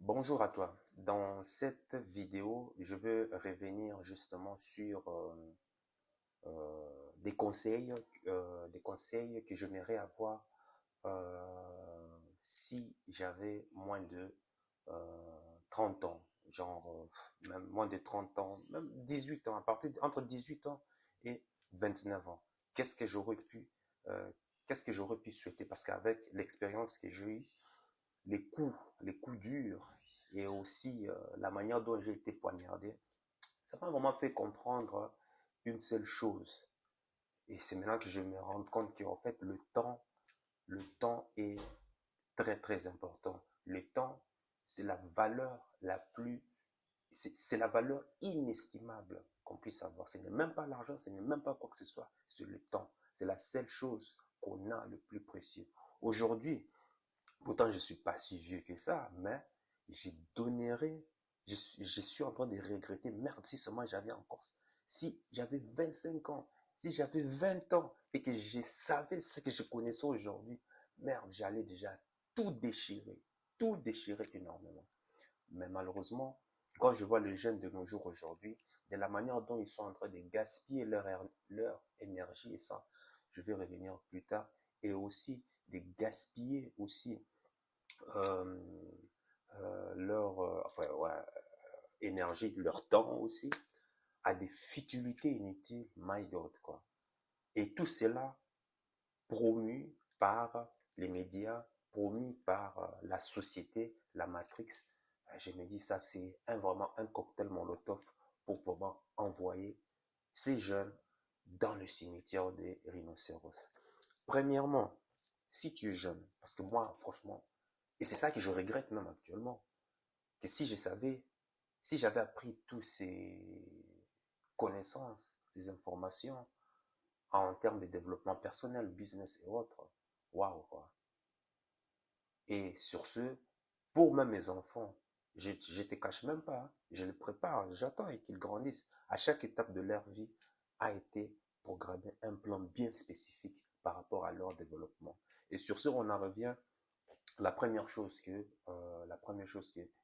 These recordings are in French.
Bonjour à toi. Dans cette vidéo, je veux revenir justement sur des conseils que j'aimerais avoir si j'avais moins de 30 ans, genre même moins de 30 ans, même 18 ans, à partir entre 18 ans et 29 ans. Qu'est-ce que j'aurais pu, euh, qu'est-ce que j'aurais pu souhaiter? Parce qu'avec l'expérience que j'ai eue, les coups durs et aussi la manière dont j'ai été poignardé, ça m'a vraiment fait comprendre une seule chose. Et c'est maintenant que je me rends compte qu'en fait, le temps est très, très important. Le temps, c'est la valeur la plus, c'est la valeur inestimable qu'on puisse avoir. Ce n'est même pas l'argent, ce n'est même pas quoi que ce soit, c'est le temps. C'est la seule chose qu'on a le plus précieux. Aujourd'hui, pourtant, je suis pas si vieux que ça, mais j'ai donnerai, je suis en train de regretter, merde, si seulement j'avais encore, si j'avais 25 ans, si j'avais 20 ans et que je savais ce que je connaissais aujourd'hui, merde, j'allais déjà tout déchirer énormément. Mais malheureusement, quand je vois les jeunes de nos jours aujourd'hui, de la manière dont ils sont en train de gaspiller leur énergie, et ça, je vais revenir plus tard, et aussi de gaspiller aussi euh, leur enfin, ouais, énergie, leur temps aussi, à des futilités inutiles, my God, quoi. Et tout cela promu par les médias, promu par la société, la Matrix. Je me dis, ça, c'est vraiment un cocktail Molotov pour vraiment envoyer ces jeunes dans le cimetière des rhinocéros. Premièrement, si tu es jeune, parce que moi, franchement, et c'est ça que je regrette même actuellement, que si je savais, si j'avais appris tous ces connaissances, ces informations en termes de développement personnel, business et autres, waouh, quoi. Et sur ce, pour même mes enfants, je te cache même pas, hein, je les prépare, j'attends qu'ils grandissent. À chaque étape de leur vie a été programmé un plan bien spécifique par rapport à leur développement. Et sur ce, on en revient. La première chose que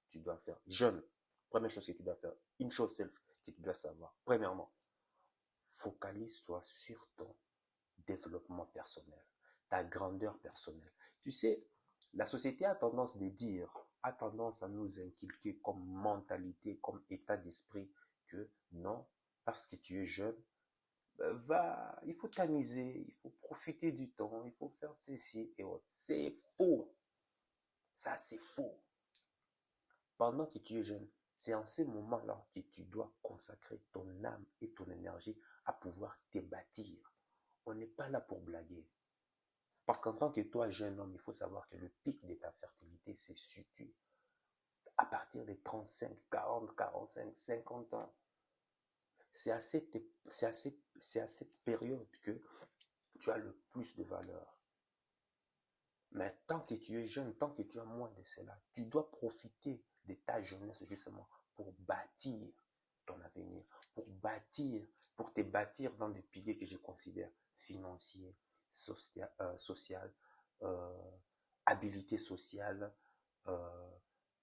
tu dois faire, jeune, première chose que tu dois faire, une chose seule que tu dois savoir. Premièrement, focalise-toi sur ton développement personnel, ta grandeur personnelle. Tu sais, la société a tendance de dire, a tendance à nous inculquer comme mentalité, comme état d'esprit que non, parce que tu es jeune, il faut t'amuser, il faut profiter du temps, il faut faire ceci et autres. C'est faux. Ça, c'est faux. Pendant que tu es jeune, c'est en ces moments-là que tu dois consacrer ton âme et ton énergie à pouvoir te bâtir. On n'est pas là pour blaguer. Parce qu'en tant que toi, jeune homme, il faut savoir que le pic de ta fertilité se situe à partir des 35, 40, 45, 50 ans. C'est à cette période que tu as le plus de valeur. Mais tant que tu es jeune, tant que tu as moins de cela, tu dois profiter de ta jeunesse justement pour bâtir ton avenir, pour te bâtir dans des piliers que je considère financiers, social, euh, habilité sociale, euh,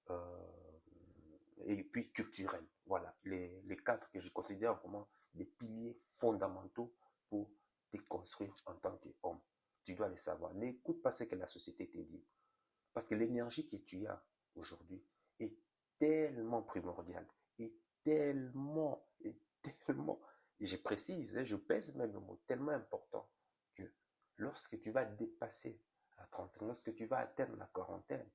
euh, et puis culturel. Voilà, les quatre que je considère vraiment des piliers fondamentaux pour te construire en tant qu'homme. Tu dois les savoir. N'écoute pas ce que la société te dit. Parce que l'énergie que tu as aujourd'hui est tellement primordiale, tellement, et je précise, je pèse même le mot, tellement important que lorsque tu vas dépasser la trentaine, lorsque tu vas atteindre la quarantaine,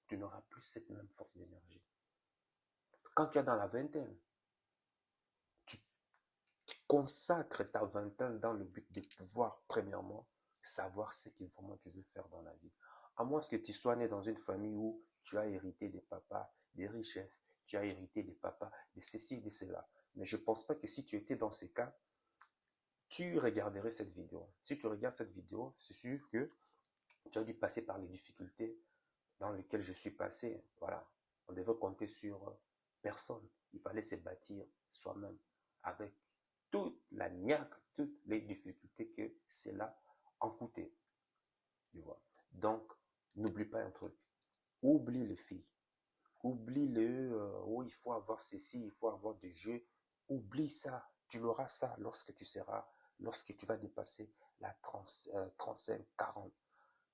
tu n'auras plus cette même force d'énergie. Quand tu es dans la vingtaine, tu consacres ta vingtaine dans le but de pouvoir, premièrement, savoir ce que vraiment tu veux faire dans la vie. À moins que tu sois né dans une famille où tu as hérité des papas, des richesses, tu as hérité des papas, de ceci, de cela. Mais je ne pense pas que si tu étais dans ces cas, tu regarderais cette vidéo. Si tu regardes cette vidéo, c'est sûr que tu as dû passer par les difficultés dans lesquelles je suis passé. Voilà. On devait compter sur personne. Il fallait se bâtir soi-même avec toute la niaque, toutes les difficultés que cela en coûtait. Tu vois. Donc, n'oublie pas un truc. Oublie les filles. Oublie oh, il faut avoir ceci, il faut avoir des jeux. Oublie ça. Tu l'auras ça lorsque tu vas dépasser la 35, 40,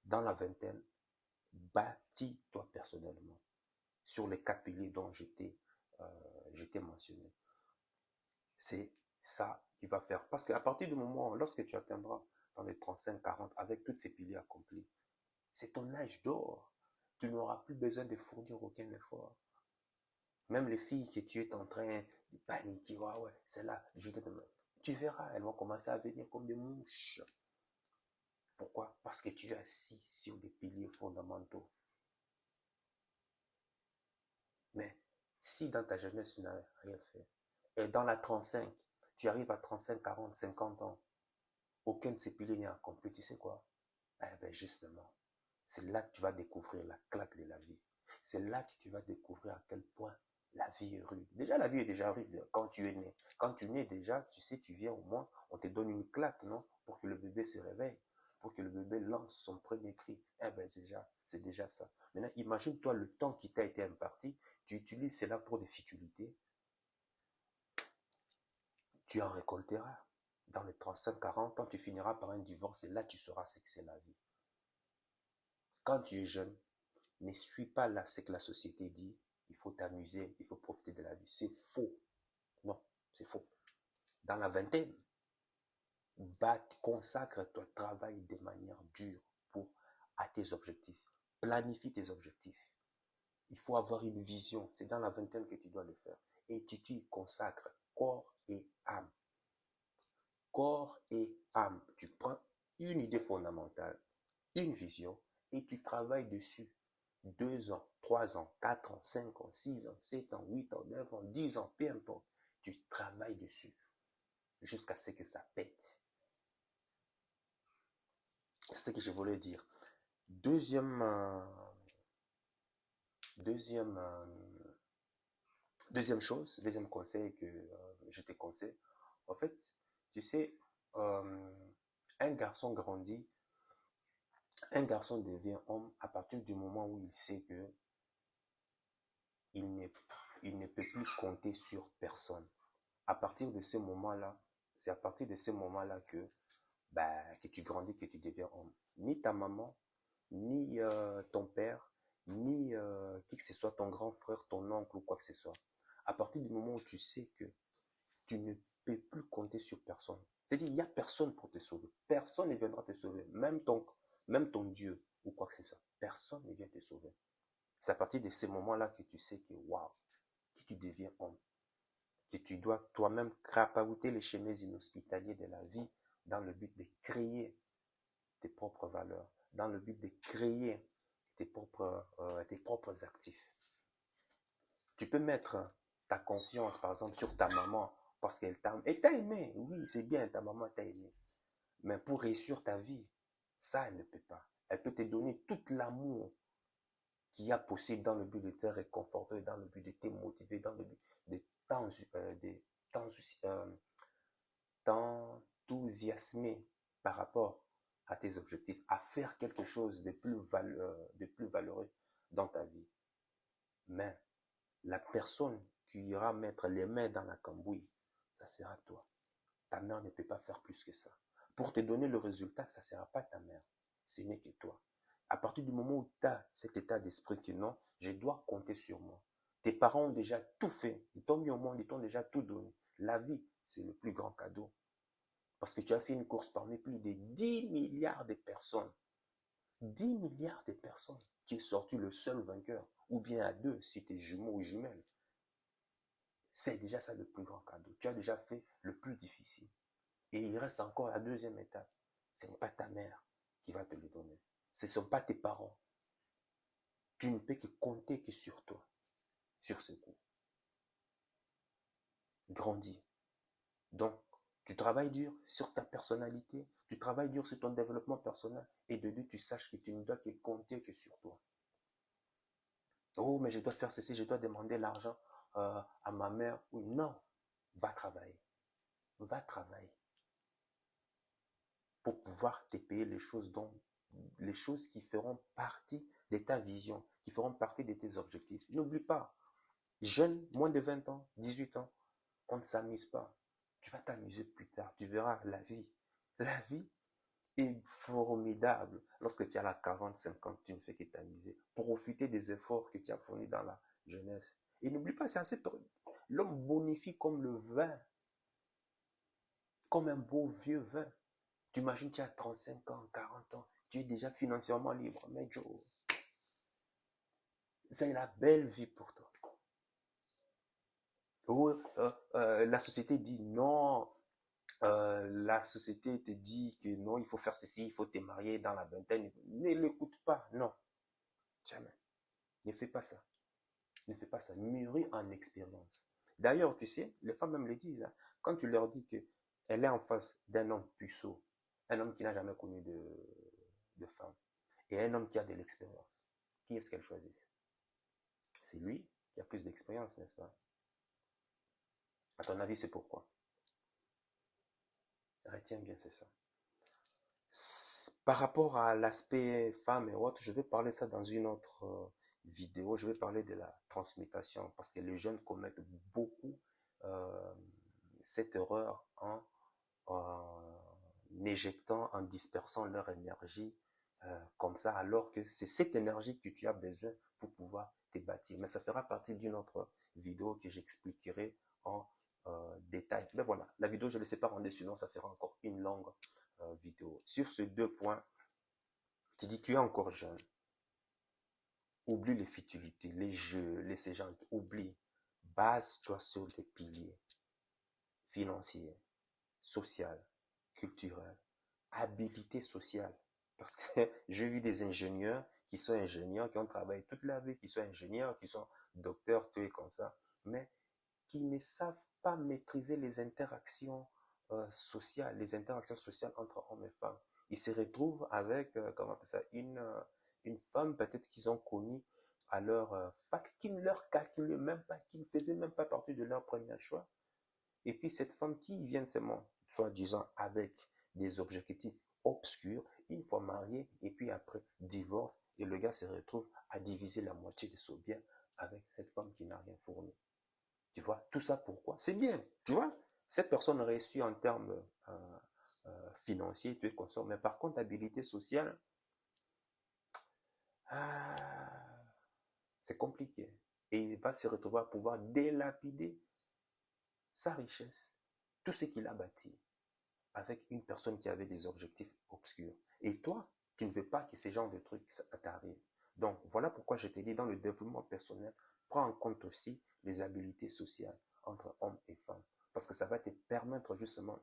dans la vingtaine. Bâtis-toi personnellement sur les 4 piliers dont j'étais mentionné. C'est ça qui va faire. Parce qu'à partir du moment, lorsque tu atteindras dans les 35, 40, avec tous ces piliers accomplis, c'est ton âge d'or. Tu n'auras plus besoin de fournir aucun effort. Même les filles que tu es en train de paniquer, ouais, ouais, c'est là, je te demande. Tu verras, elles vont commencer à venir comme des mouches. Pourquoi? Parce que tu es assis sur des piliers fondamentaux. Mais si dans ta jeunesse, tu n'as rien fait, et dans la 35, tu arrives à 35, 40, 50 ans, aucun de ces piliers n'est accompli, tu sais quoi? Eh bien, justement, c'est là que tu vas découvrir la claque de la vie. C'est là que tu vas découvrir à quel point la vie est rude. Déjà, la vie est déjà rude quand tu es né. Quand tu nais déjà, tu sais, tu viens au moins, on te donne une claque, non? Pour que le bébé se réveille, pour que le bébé lance son premier cri. Eh bien, déjà, c'est déjà ça. Maintenant, imagine-toi le temps qui t'a été imparti, tu utilises cela pour des futilités, tu en récolteras. Dans les 35, 40 ans, tu finiras par un divorce et là, tu sauras ce que c'est la vie. Quand tu es jeune, ne suis pas là ce que la société dit. Il faut t'amuser, il faut profiter de la vie. C'est faux. Non, c'est faux. Dans la vingtaine, consacre-toi, travaille de manière dure à tes objectifs. Planifie tes objectifs. Il faut avoir une vision. C'est dans la vingtaine que tu dois le faire. Et tu t'y consacres corps et âme. Corps et âme. Tu prends une idée fondamentale, une vision, et tu travailles dessus. 2 ans, 3 ans, 4 ans, 5 ans, 6 ans, 7 ans, 8 ans, 9 ans, 10 ans, peu importe. Tu travailles dessus jusqu'à ce que ça pète. C'est ce que je voulais dire. Deuxième, deuxième, deuxième chose, deuxième conseil que je te conseille. En fait, tu sais, un garçon grandit, un garçon devient homme à partir du moment où il sait que il ne peut plus compter sur personne. À partir de ce moment-là, c'est à partir de ce moment-là que tu grandis, que tu deviens homme. Ni ta maman, ni ton père, ni qui que ce soit, ton grand frère, ton oncle ou quoi que ce soit. À partir du moment où tu sais que tu ne peux plus compter sur personne, c'est-à-dire il n'y a personne pour te sauver. Personne ne viendra te sauver, même ton Dieu ou quoi que ce soit. Personne ne vient te sauver. C'est à partir de ces moments-là que tu sais que, waouh, que tu deviens homme, que tu dois toi-même crapahuter les chemins inhospitaliers de la vie dans le but de créer tes propres valeurs, dans le but de créer tes propres actifs. Tu peux mettre ta confiance, par exemple, sur ta maman parce qu'elle t'a aimé. Oui, c'est bien, ta maman t'a aimé. Mais pour réussir ta vie, ça, elle ne peut pas. Elle peut te donner tout l'amour qu'il y a possible dans le but de te réconforter, dans le but de te motiver, dans le but de t'enthousiasmer par rapport à tes objectifs, à faire quelque chose de plus valeureux dans ta vie. Mais la personne qui ira mettre les mains dans la cambouis, ça sera toi. Ta mère ne peut pas faire plus que ça. Pour te donner le résultat, ça ne sera pas ta mère. Ce n'est que toi. À partir du moment où tu as cet état d'esprit que non, je dois compter sur moi. Tes parents ont déjà tout fait. Ils t'ont mis au monde, ils t'ont déjà tout donné. La vie, c'est le plus grand cadeau. Parce que tu as fait une course parmi plus de 10 milliards de personnes. 10 milliards de personnes. Tu es sorti le seul vainqueur. Ou bien à deux, si tu es jumeau ou jumelle. C'est déjà ça le plus grand cadeau. Tu as déjà fait le plus difficile. Et il reste encore la deuxième étape. Ce n'est pas ta mère qui va te le donner. Ce ne sont pas tes parents. Tu ne peux que compter que sur toi, sur ce coup. Grandis. Donc, tu travailles dur sur ta personnalité, tu travailles dur sur ton développement personnel, et de deux, tu saches que tu ne dois que compter que sur toi. Oh, mais je dois faire ceci, je dois demander l'argent à ma mère. Oui, non, va travailler. Va travailler pour pouvoir te payer les choses qui feront partie de ta vision, qui feront partie de tes objectifs. N'oublie pas, jeune, moins de 20 ans, 18 ans, on ne s'amuse pas. Tu vas t'amuser plus tard. Tu verras la vie. La vie est formidable. Lorsque tu as la 40, 50, tu ne fais que t'amuser. Profiter des efforts que tu as fournis dans la jeunesse. Et n'oublie pas, c'est assez... L'homme bonifie comme le vin, comme un beau vieux vin. Tu imagines, tu as 35 ans, 40 ans, tu es déjà financièrement libre. Mais Joe, c'est la belle vie pour toi. Ou la société dit non, la société te dit que non, il faut faire ceci, il faut te marier dans la vingtaine. Ne l'écoute pas, non, jamais. Ne fais pas ça. Ne fais pas ça. Mûris en expérience. D'ailleurs, tu sais, les femmes même le disent, hein, quand tu leur dis qu'elle est en face d'un homme puceau, un homme qui n'a jamais connu de femme, et un homme qui a de l'expérience, qui est-ce qu'elle choisit? C'est lui qui a plus d'expérience, n'est-ce pas? À ton avis, c'est pourquoi? Retiens bien, c'est ça. Par rapport à l'aspect femme et autres, je vais parler ça dans une autre vidéo. Je vais parler de la transmutation parce que les jeunes commettent beaucoup euh, cette erreur en éjectant, en dispersant leur énergie comme ça, alors que c'est cette énergie que tu as besoin pour pouvoir te bâtir. Mais ça fera partie d'une autre vidéo que j'expliquerai en détail. Mais voilà, la vidéo, je ne le sépare en deux, sinon ça fera encore une longue vidéo. Sur ces deux points, tu dis, tu es encore jeune. Oublie les futilités, les jeux, les gens, oublie. Base-toi sur des piliers financiers, social, culturel, habilité sociale. Parce que j'ai vu des ingénieurs qui sont ingénieurs, qui ont travaillé toute la vie, qui sont ingénieurs, qui sont docteurs, tout et comme ça, mais qui ne savent pas maîtriser les interactions sociales entre hommes et femmes. Ils se retrouvent avec, comment on appelle ça, une femme peut-être qu'ils ont connue à leur fac, qui ne leur calculait même pas, qui ne faisait même pas partie de leur premier choix. Et puis cette femme qui vient seulement, soi-disant, avec des objectifs obscurs, une fois mariée, et puis après, divorce, et le gars se retrouve à diviser la moitié de son bien avec cette femme qui n'a rien fourni. Tu vois, tout ça pourquoi? C'est bien, tu vois. Cette personne réussit en termes financiers, tu es conscient, mais par contre, habilité sociale, ah, c'est compliqué. Et il va se retrouver à pouvoir délapider sa richesse, tout ce qu'il a bâti, avec une personne qui avait des objectifs obscurs. Et toi, tu ne veux pas que ces genres de trucs t'arrivent. Donc, voilà pourquoi je t'ai dit, dans le développement personnel, prends en compte aussi les habiletés sociales entre hommes et femmes. Parce que ça va te permettre justement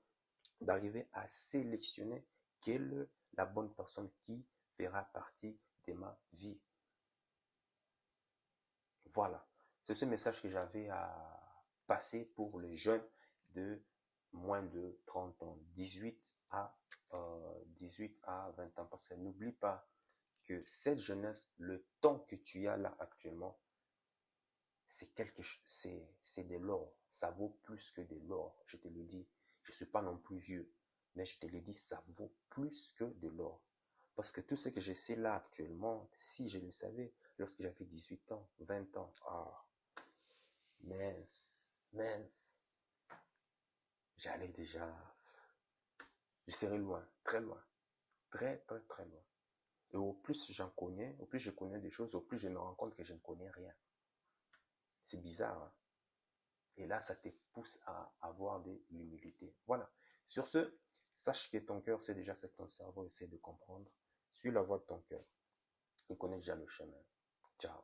d'arriver à sélectionner quelle est la bonne personne qui fera partie de ma vie. Voilà. C'est ce message que j'avais à passer pour les jeunes de moins de 30 ans, 18 à 20 ans. Parce que n'oublie pas que cette jeunesse, le temps que tu as là actuellement, c'est de l'or. Ça vaut plus que de l'or. Je te le dis. Je ne suis pas non plus vieux. Mais je te le dis, ça vaut plus que de l'or. Parce que tout ce que je sais là actuellement, si je le savais, lorsque j'avais 18 ans, 20 ans, mince, j'allais déjà, je serais loin, très loin, très, très, très loin. Et au plus j'en connais, au plus je connais des choses, au plus je me rends compte que je ne connais rien. C'est bizarre, hein? Et là, ça te pousse à avoir de l'humilité. Voilà. Sur ce, sache que ton cœur sait déjà ce que ton cerveau essaie de comprendre. Suis la voie de ton cœur. Il connaît déjà le chemin. Ciao.